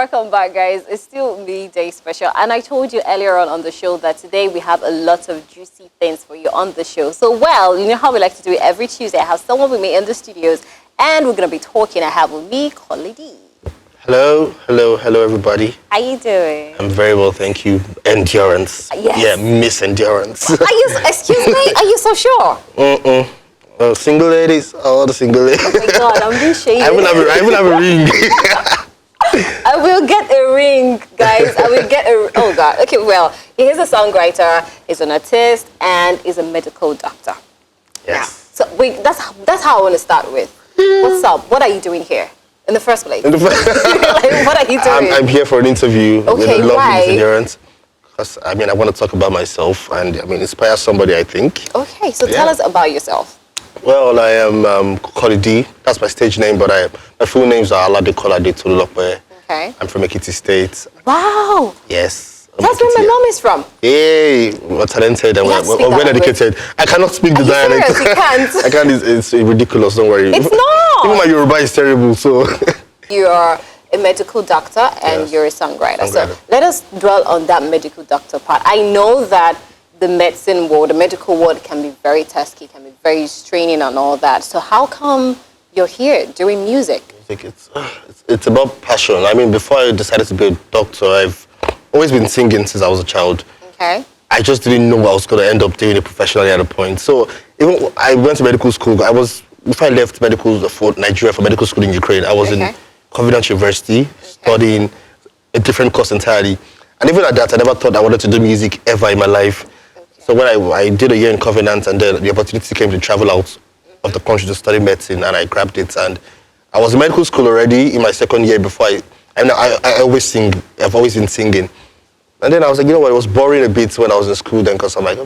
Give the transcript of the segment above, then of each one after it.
Welcome back, guys. It's still midday special. And I told you earlier on the show that today we have a lot of juicy things for you on the show. So, well, you know how we like to do it every Tuesday. I have someone with me in the studios, and we're going to be talking. I have with me Kollydee. Hello, everybody. How you doing? I'm very well, thank you. Endurance. Yes. Yeah, Miss Endurance. Excuse me? Are you so sure? Single ladies, all the single ladies. Oh my God, I'm being shady. I will have a ring. I will get a ring, guys. I will get a... Oh, God. Okay, well, he's a songwriter, he's an artist, and he's a medical doctor. Yes. So that's how I want to start with. What's up? What are you doing here in the first place? Like, what are you doing? I'm here for an interview with Okay, a lovely why? Miss Endurance. Because, I want to talk about myself and, inspire somebody, I think. Okay, so tell us about yourself. Well, I am Kollydee. That's my stage name, but my full names are Kollydee Tolulope. Okay. I'm from Ekiti State. Wow. Yes. That's where my mom is from. Hey, we're talented and we're well educated. I cannot speak the dialect. Serious? You can't? I can't. It's ridiculous. Don't worry. It's not. Even my Yoruba is terrible. So. You're a medical doctor and you're a songwriter. So let us dwell on that medical doctor part. I know that the medicine world, the medical world can be very tasky, can be very straining and all that. So how come you're here doing music? It's about passion. Before I decided to be a doctor, I've always been singing since I was a child. Okay. I just didn't know I was going to end up doing it professionally at a point. So even I went to medical school. Before I left medical for Nigeria for medical school in Ukraine, I was in Kollydee University studying a different course entirely. And even at that, I never thought I wanted to do music ever in my life. So when I did a year in Covenant, and then the opportunity came to travel out of the country to study medicine, and I grabbed it. And I was in medical school already in my second year before I always sing. I've always been singing. And then I was like, you know what, it was boring a bit when I was in school then, because I'm like...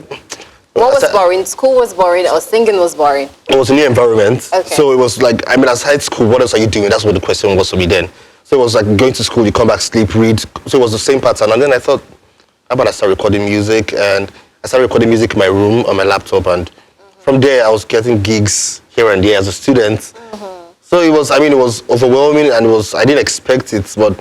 What was boring? School was boring or singing was boring? It was a new environment. Okay. So it was like, aside school, what else are you doing? That's what the question was for me then. So it was like going to school, you come back, sleep, read. So it was the same pattern. And then I thought, how about I start recording music? And I started recording music in my room on my laptop. And from there, I was getting gigs here and there as a student. So it was, it was overwhelming and I didn't expect it, but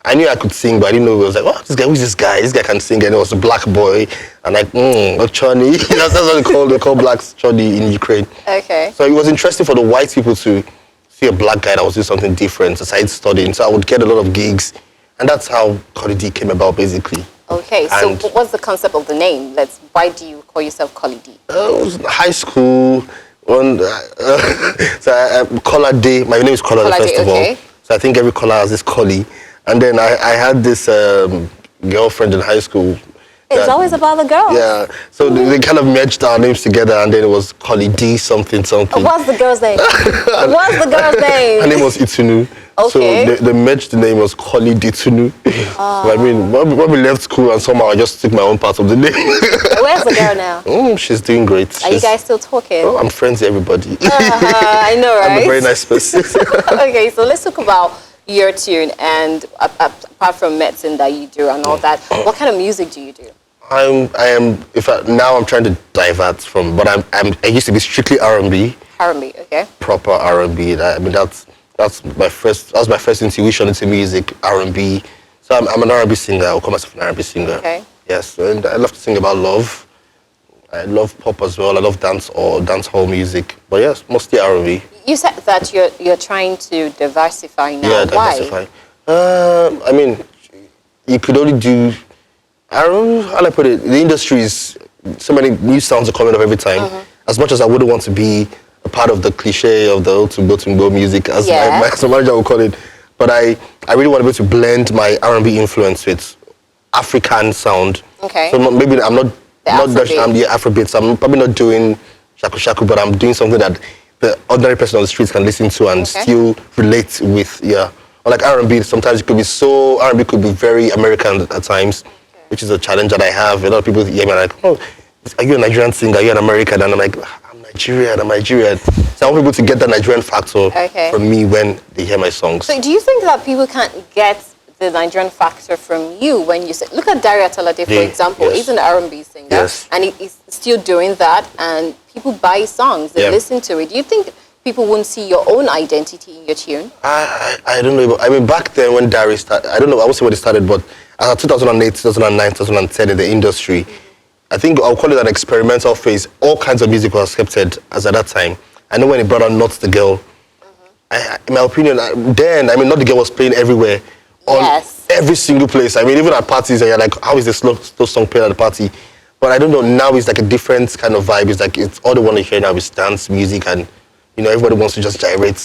I knew I could sing, but I didn't know. It was like, oh, who's this guy? This guy can sing. And it was a black boy. And like, Choni. That's what they call blacks Choni in Ukraine. Okay. So it was interesting for the white people to see a black guy that was doing something different aside studying. So I would get a lot of gigs. And that's how Kollydee came about, basically. Okay, so what's the concept of the name? Why do you call yourself Kollydee? It was high school. Kollydee. My name is Kollydee, first of all. So I think every color has this Kolly. And then I had this girlfriend in high school. It's always about the girl. Yeah. So they kind of merged our names together, and then it was Kollydee something. What's the girl's name? What's the girl's name? Her name was Itunu. Okay. So they merged the name was Kollydee Itunu. So when we left school, and somehow I just took my own part of the name. Where's the girl now? She's doing great. Are you guys still talking? Oh, I'm friends with everybody. I know, right? I'm a very nice person. Okay, so let's talk about your tune, and apart from medicine that you do and all that, what kind of music do you do? Now I'm trying to divert from, but I used to be strictly R&B. R&B, okay. Proper R&B. That's my first intuition into music, R&B. So I'm an R&B singer. I'll call myself an R&B singer. Okay. Yes, and I love to sing about love. I love pop as well. I love dance hall music. But yes, mostly R&B. You said that you're trying to diversify now. Yeah, diversify. Why? You could only do... I don't know how I put it. The industry is... So many new sounds are coming up every time. As much as I wouldn't want to be a part of the cliche of the Otumbo music, as my manager would call it. But I really want to be able to blend my R&B influence with African sound. Okay. So maybe I'm not Dutch, I'm the Afrobeats. I'm probably not doing Shaku, but I'm doing something that the ordinary person on the streets can listen to and still relate with, Or like R&B, sometimes it could be R&B could be very American at times, which is a challenge that I have. A lot of people hear me like, oh, are you a Nigerian singer? Are you an American? And I'm like, I'm Nigerian. So I want people to get that Nigerian factor from me when they hear my songs. So do you think that people can't get the Nigerian factor from you when you say, look at Daria Tolade, for example, he's an R&B singer, and he's still doing that, and people buy songs, they listen to it. Do you think people wouldn't see your own identity in your tune? I don't know. I mean, back then when Dari started, I don't know, I won't say when it started, but 2008, 2009, 2010 in the industry, I think I'll call it an experimental phase. All kinds of music was accepted as at that time. I know when he brought out Not the Girl, in my opinion, then, I mean, Not the Girl was playing everywhere. On every single place. I mean, even at parties, and you're like, how is this slow song playing at the party? But I don't know, now it's like a different kind of vibe. It's like, it's all they want to hear now is dance music, and, you know, everybody wants to just gyrate.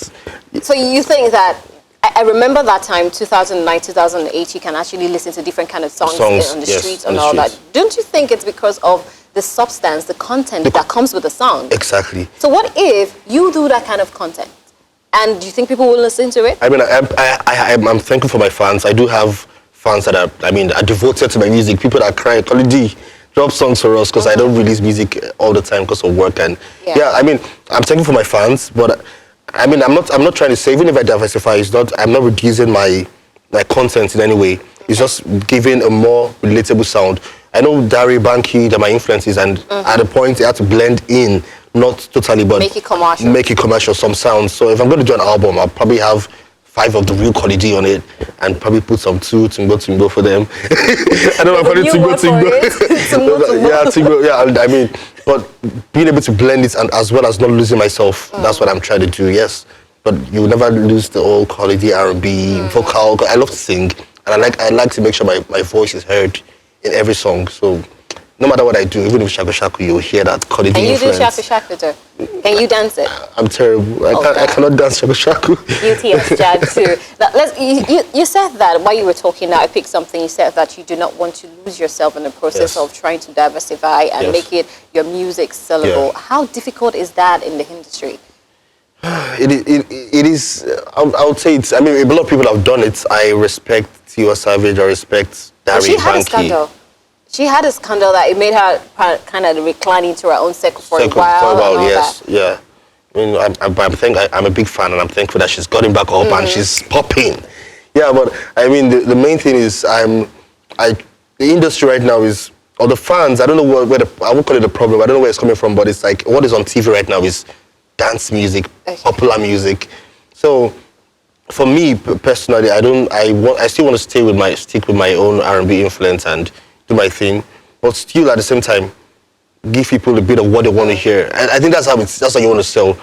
So you think that, I remember that time, 2009, 2008, you can actually listen to different kind of songs on the streets and all that. Don't you think it's because of the substance, the content that comes with the song? Exactly. So what if you do that kind of content? And do you think people will listen to it? I mean, I'm thankful for my fans. I do have fans that are devoted to my music. People that cry, Kollydee, drop songs for us, because I don't release music all the time because of work. And I mean, I'm thankful for my fans, but I mean, I'm not trying to say, even if I diversify, I'm not reducing my content in any way. It's just giving a more relatable sound. I know Dari, Banky, they're my influences, and at a point they had to blend in, not totally, but make it commercial, some sounds. So if I'm going to do an album, I'll probably have 5 of the real Kollydee on it, and probably put some Tingo for them. I don't know, probably Tingo. Yeah, Tingo. Yeah, I mean, but being able to blend it and as well as not losing myself, that's what I'm trying to do. Yes, but you will never lose the old Kollydee R&B vocal. I love to sing, and I like to make sure my voice is heard in every song. So no matter what I do, even if Shaku, you'll hear that Kollydee influence. Can you do Shaku, though? Can you dance it? I'm terrible. I cannot dance Shaku. UTS Jad too. Now, you said that while you were talking now, I picked something. You said that you do not want to lose yourself in the process of trying to diversify and make it your music sellable. Yeah. How difficult is that in the industry? It is. I would say it's. I mean, a lot of people have done it. I respect Tiwa Savage. I respect Dari, Banky. She had a scandal that it made her kind of recline into her own circle for a while. Yes, yeah. I mean, I'm a big fan, and I'm thankful that she's gotten back up and she's popping. Yeah, but I mean, the main thing is, the industry right now is, or the fans. I don't know I won't call it a problem. I don't know where it's coming from, but it's like what is on TV right now is dance music, popular music. So for me personally, I still want to stick with my own R&B influence and do my thing, but still at the same time give people a bit of what they want to hear. And I think that's how you want to sell.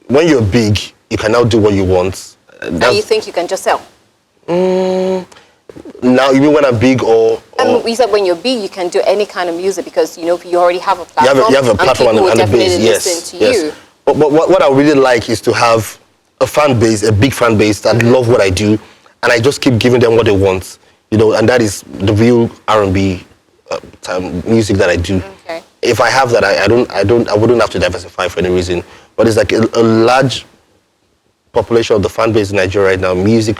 When you're big, you can now do what you want. And you think you can just sell? Now you mean when I'm big or you said when you're big, you can do any kind of music because you already have a platform. You have a platform and a base. Listen to you. But what I really like is to have a fan base, a big fan base that love what I do, and I just keep giving them what they want. And that is the real R&B music that I do. Okay. If I have that, I wouldn't have to diversify for any reason. But it's like a large population of the fan base in Nigeria right now, music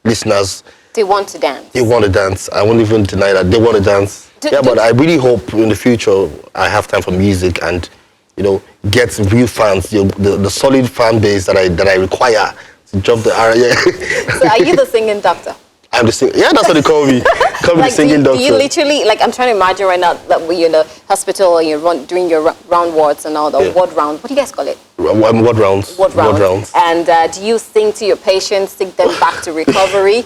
listeners. They want to dance. They want to dance. I won't even deny that. They want to dance. But I really hope in the future I have time for music and, get real fans, the solid fan base that I require to drop the area. So are you the singing doctor? I'm the singer. Yeah, that's what they call me. Call me the singing doctor. Do you literally, I'm trying to imagine right now that you're in the hospital and you're doing your round wards and all the ward round. What do you guys call it? Ward rounds. Ward rounds. And do you sing to your patients, sing them back to recovery?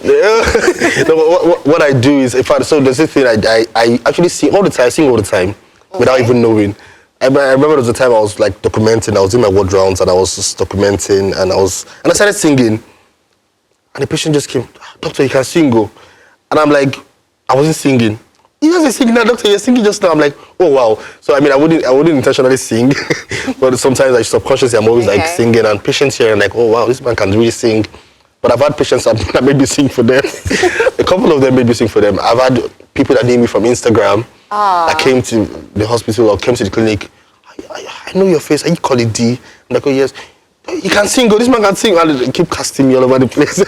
What I do is, so there's this thing I actually sing all the time. I sing all the time without even knowing. I remember there was a time I was documenting. I was in my ward rounds and I was just documenting and I started singing. And the patient just came, "Doctor, you can sing, go." And I'm like, I wasn't singing. "You guys are singing now, doctor, you're singing just now." I'm like, oh wow. So I mean, I wouldn't intentionally sing, but sometimes subconsciously I'm always singing, and patients here are like, oh wow, this man can really sing. But I've had patients that made me sing for them. A couple of them made me sing for them. I've had people that knew me from Instagram that came to the hospital or came to the clinic. I know your face. Are you Kollydee? I'm like, oh yes. You can sing, this man can sing. And they keep casting me all over the place.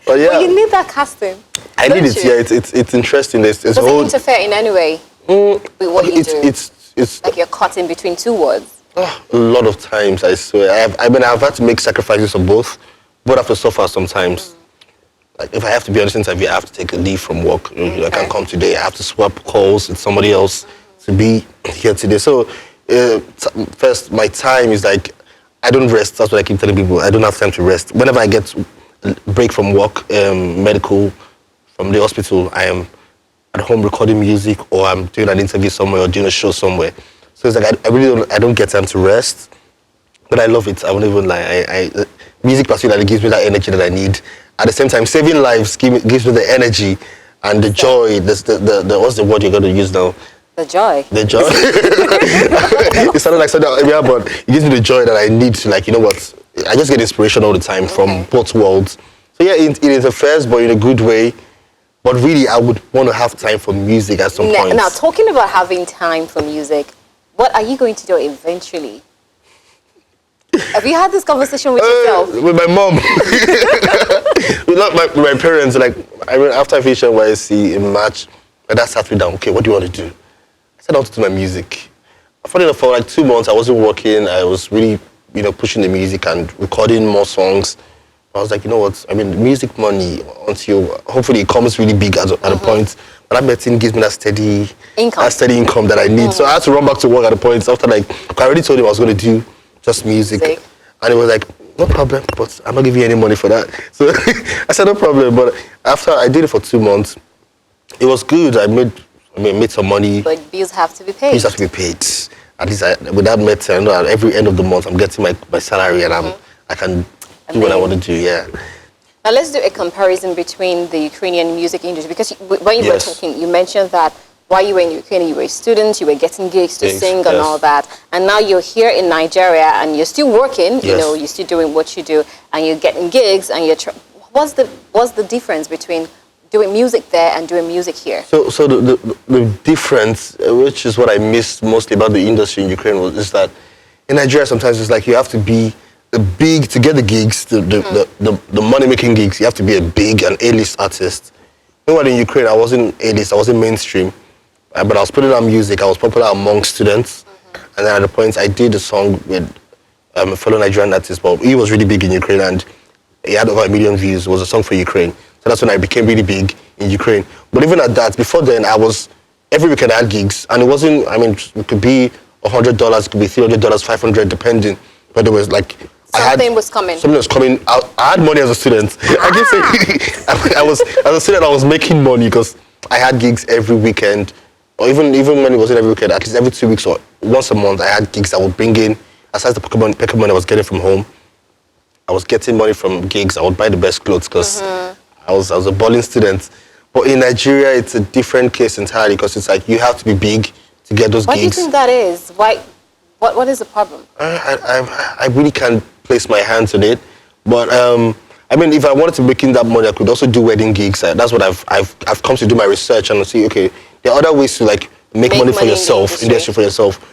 But yeah. Well, you need that casting. I need it, yeah. It's interesting. Does it interfere in any way with what you do? It's like you're caught in between two words. A lot of times, I swear. I've had to make sacrifices on both. Both have to suffer sometimes. Like if I have to be on this interview, I have to take a leave from work. I can't come today. I have to swap calls with somebody else to be here today. So first, my time is I don't rest. That's what I keep telling people. I don't have time to rest. Whenever I get a break from work, medical, from the hospital, I am at home recording music, or I'm doing an interview somewhere, or doing a show somewhere. So it's like I really don't get time to rest, but I love it. I won't even lie. Music particularly gives me that energy that I need. At the same time, saving lives gives me the energy and the joy. The what's the word you're going to use now? The joy. The joy. It sounded like something, yeah, but it gives me the joy that I need to, like, you know what? I just get inspiration all the time from both worlds. So yeah, it interferes, but in a good way. But really, I would want to have time for music at some point. Now, talking about having time for music, what are you going to do eventually? Have you had this conversation with yourself? With my mom. with my parents. Like, I mean, after I finished NYSC in March, my dad sat me down. Okay, what do you want to do? I said I want to do my music. Funny enough, for like 2 months, I wasn't working. I was really, pushing the music and recording more songs. I was like, you know what? I mean, music money, until hopefully it comes really big at a point. But that medicine gives me that steady income that I need. So I had to run back to work at a point after, like, I already told him I was going to do just music. And he was like, no problem, but I'm not giving you any money for that. So I said, no problem. But after I did it for 2 months, it was good. I made some money. But bills have to be paid. Bills have to be paid. At least with that medicine, I know at every end of the month, I'm getting my salary, and I can do what I want to do, yeah. Now let's do a comparison between the Ukrainian music industry, because when you were talking, you mentioned that while you were in Ukraine, you were a student, you were getting gigs to sing and all that, and now you're here in Nigeria and you're still working, you're still doing what you do, and you're getting gigs, and what's the difference between doing music there and doing music here? So the difference, which is what I missed mostly about the industry in Ukraine, is that in Nigeria sometimes it's like you have to be big to get the gigs, the money-making gigs. You have to be a big and A-list artist. Meanwhile, in Ukraine, I wasn't A-list, I wasn't mainstream, but I was putting out music. I was popular among students, and then at the point I did a song with a fellow Nigerian artist, but he was really big in Ukraine, and he had over 1 million views. It was a song for Ukraine. So that's when I became really big in Ukraine. But even at that, before then, every weekend I had gigs, and it wasn't, it could be $100, it could be $300, $500, depending. But there was like, something was coming. Something was coming out. I had money as a student. I can say, as a student, I was making money because I had gigs every weekend, or even when it wasn't every weekend, at least every 2 weeks or once a month, I had gigs I would bring in. Aside the pocket money I was getting from home, I was getting money from gigs. I would buy the best clothes because I was a balling student. But in Nigeria, it's a different case entirely, because it's like you have to be big to get those gigs. Why do you think that is? Why? What is the problem? I really can't place my hands on it. But if I wanted to make in that money, I could also do wedding gigs. That's what I've come to do my research and see. Okay, there are other ways to like make money for yourself, industry for yourself.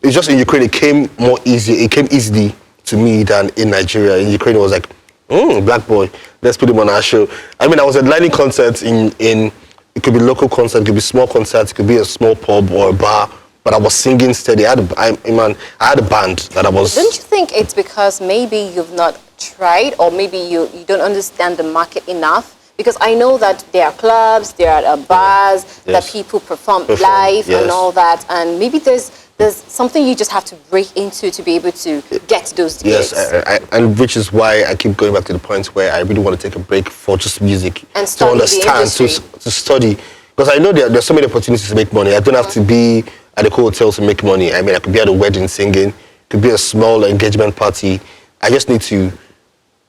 It's just in Ukraine, it came more easy. It came easily to me than in Nigeria. In Ukraine, it was like, black boy, let's put him on our show. I was headlining concerts in it could be local concert, it could be small concerts, it could be a small pub or a bar. But I was singing steady. I had a band that I was... Don't you think it's because maybe you've not tried, or maybe you don't understand the market enough? Because I know that there are clubs, there are bars, that people perform live and all that, and maybe there's something you just have to break into to be able to get those gigs. Yes, and which is why I keep going back to the point where I really want to take a break for just music. And study to understand, to study. Because I know there's so many opportunities to make money. I don't have to be at a cool hotel to make money. I could be at a wedding singing, could be a small engagement party. I just need to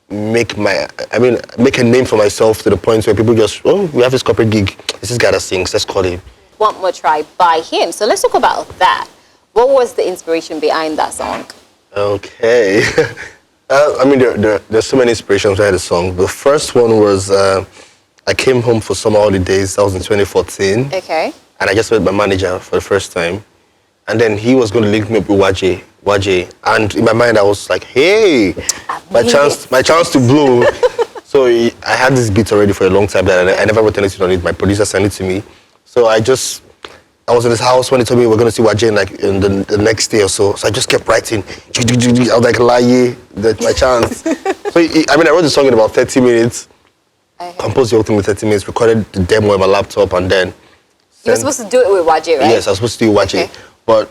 make a name for myself to the point where people just, we have this corporate gig. This guy that sings, let's call him. One More Try by him. So let's talk about that. What was the inspiration behind that song? Okay. There's so many inspirations behind the song. The first one was, I came home for summer holidays. That was in 2014. Okay. And I just met my manager for the first time. And then he was going to link me up with Waje. And in my mind, I was like, hey, my chance to blow. So I had this beat already for a long time, and I never wrote anything on it. My producer sent it to me. So I was in his house when he told me we were going to see Waje in the next day or so. So I just kept writing. I was like, Laye, that's my chance. So I wrote the song in about 30 minutes. Composed the whole thing in 30 minutes, recorded the demo on my laptop, and then... You were supposed to do it with Waje, right? Yes, I was supposed to do Waje. Okay. But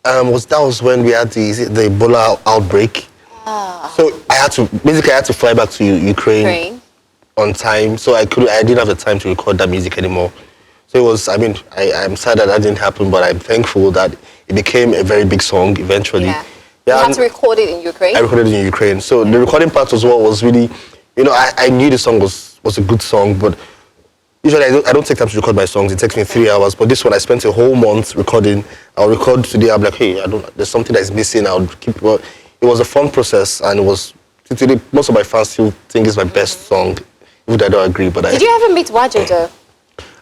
that was when we had the Ebola outbreak. So I had to fly back to Ukraine on time. So I didn't have the time to record that music anymore. So it was, I'm sad that didn't happen, but I'm thankful that it became a very big song eventually. Yeah. You had to record it in Ukraine? I recorded it in Ukraine. So the recording part as well was really, I knew the song was a good song, but usually I don't take time to record my songs. It takes me 3 hours. But this one, I spent a whole month recording. I'll record today. I'm like, hey, there's something that's missing. I'll keep. Well, it was a fun process, and it was. Today, most of my fans still think it's my best song, even though I don't agree. But did you ever meet Waje though?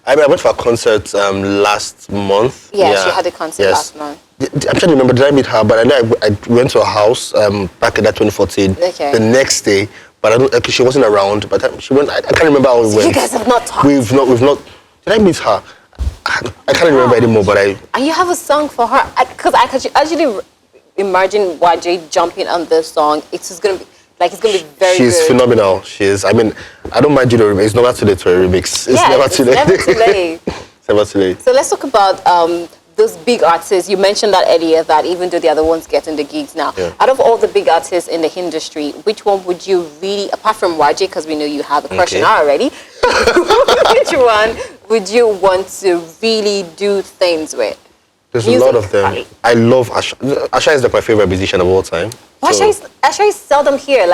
I went for a concert last month. Yes, you had a concert last month. I'm trying to remember. Did I meet her? But I know I went to her house back in that 2014. Okay. The next day. But I don't. She wasn't around. But she went. I can't remember how we went. You guys have not talked. We've not. Did I meet her? I can't remember anymore. But And you have a song for her, because I could actually imagine Waje jumping on this song. It's just gonna be it's gonna be very. She's good. phenomenal. She is. I don't mind doing a remix. It's never too late for a remix. It's never too late. Never too late. It's never too late. So let's talk about those big artists. You mentioned that earlier, that even though the other ones getting the gigs now, out of all the big artists in the industry, which one would you really, apart from Waje, because we know you have a crush on her already, which one would you want to really do things with? There's a lot of them. I love Asha. Asha is my favorite musician of all time. Asha is seldom here.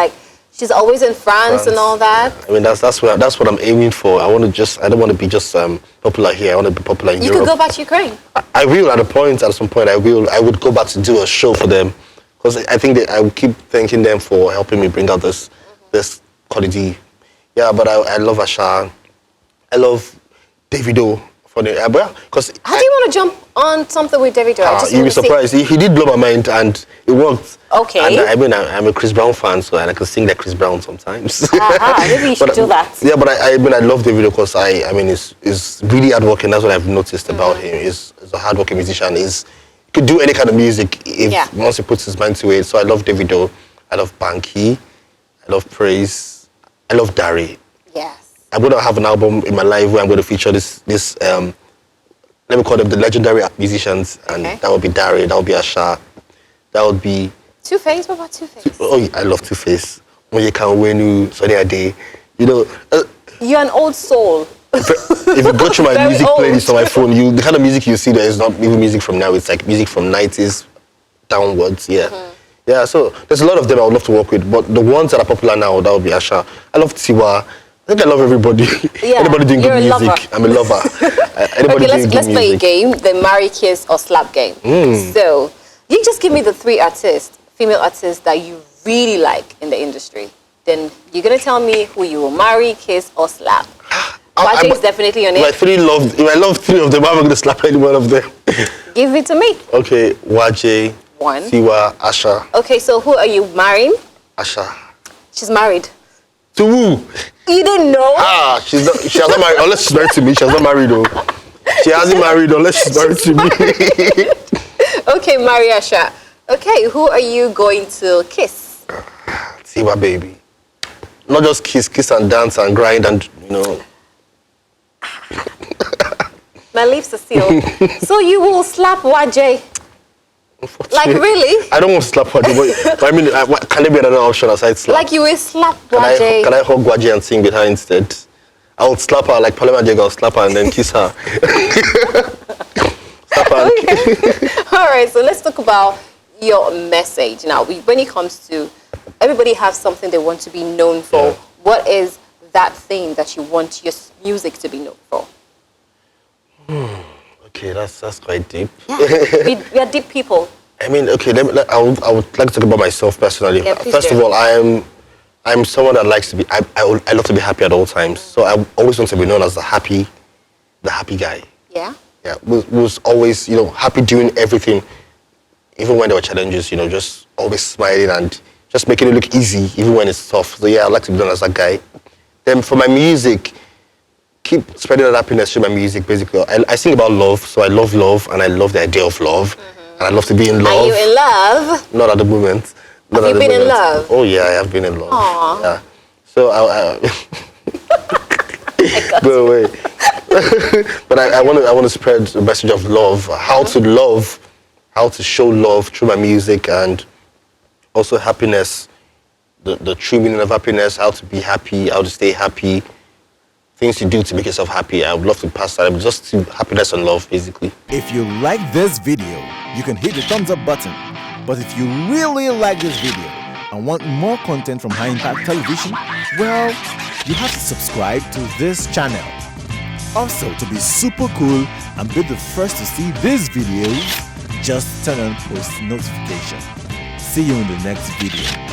She's always in France and all that. That's what I'm aiming for. I don't want to be just popular here. I want to be popular in Europe. You could go back to Ukraine. I will at some point. I would go back to do a show for them, because I think I will keep thanking them for helping me bring out this Kollydee. Yeah, but I love Asha. I love Davido. Because how do you want to jump on something with Davido? You'll be surprised. He did blow my mind, and it worked. Okay. And I'm a Chris Brown fan, so I can sing like Chris Brown sometimes. Maybe you should do that. Yeah, but I love Davido because he's really hardworking. That's what I've noticed about him. He's a hardworking musician. He could do any kind of music once he puts his mind to it. So I love Davido. I love Banky. I love Praise. I love Dari. Yes. I'm going to have an album in my life where I'm going to feature this let me call them the legendary musicians, and that would be Dari, that would be Asha, that would be... Two-Face? What about Two-Face? Oh, I love Two-Face. Onyeka Sunny Ade. You're an old soul. If you go through my music playlist on my phone, the kind of music you see there is not even music from now, it's like music from 90s downwards, Yeah, so there's a lot of them I would love to work with, but the ones that are popular now, that would be Asha. I love Tiwa. I think I love everybody. Yeah, anybody doing good music, lover. I'm a lover. Let's play a game, the marry, kiss, or slap game. So, you just give me the 3 female artists that you really like in the industry. Then you're going to tell me who you will marry, kiss, or slap. Waje is definitely your name. If I love 3 of them, I'm not going to slap any one of them. Give it to me. Okay, Waje, 1. Tiwa, Asha. Okay, so who are you marrying? Asha. She's married. To who? You didn't know? She has not married, unless she's married to me. She has not married though. She hasn't married unless she's married to me. Okay, marry Asha. Okay, who are you going to kiss? Tiwa, baby. Not just kiss and dance and grind and, My lips are sealed. So you will slap Waje? Like, really? I don't want to slap Waje, but can there be another option aside slap? Like you will slap Waje? Can I hug Waje and sing with her instead? I would slap her like Parliament Jagger, I'll slap her and then kiss her. Slap her. Okay. All right, so let's talk about your message. Now, when it comes to, everybody has something they want to be known for. Yeah. What is that thing that you want your music to be known for? Okay, that's quite deep. Yeah, we are deep people. I would like to talk about myself personally. Yeah, First of all, I'm someone that likes to be. I love to be happy at all times. So I always want to be known as the happy guy. Yeah. Yeah, was always happy doing everything, even when there were challenges. Just always smiling and just making it look easy, even when it's tough. So yeah, I like to be known as that guy. Then for my music, keep spreading that happiness through my music. Basically, I sing about love, so I love love, and I love the idea of love, and I love to be in love. Are you in love? Not at the moment. Have you been in love? Oh yeah, I have been in love. Aww. Yeah. So go away. But I want to spread the message of love, how to show love through my music, and also happiness. the true meaning of happiness, how to be happy, how to stay happy, things to do to make yourself happy. I would love to pass that, just to happiness and love, basically. If you like this video, you can hit the thumbs up button. But if you really like this video and want more content from High Impact Television, well, you have to subscribe to this channel. Also, to be super cool and be the first to see these videos, just turn on post notification. See you in the next video.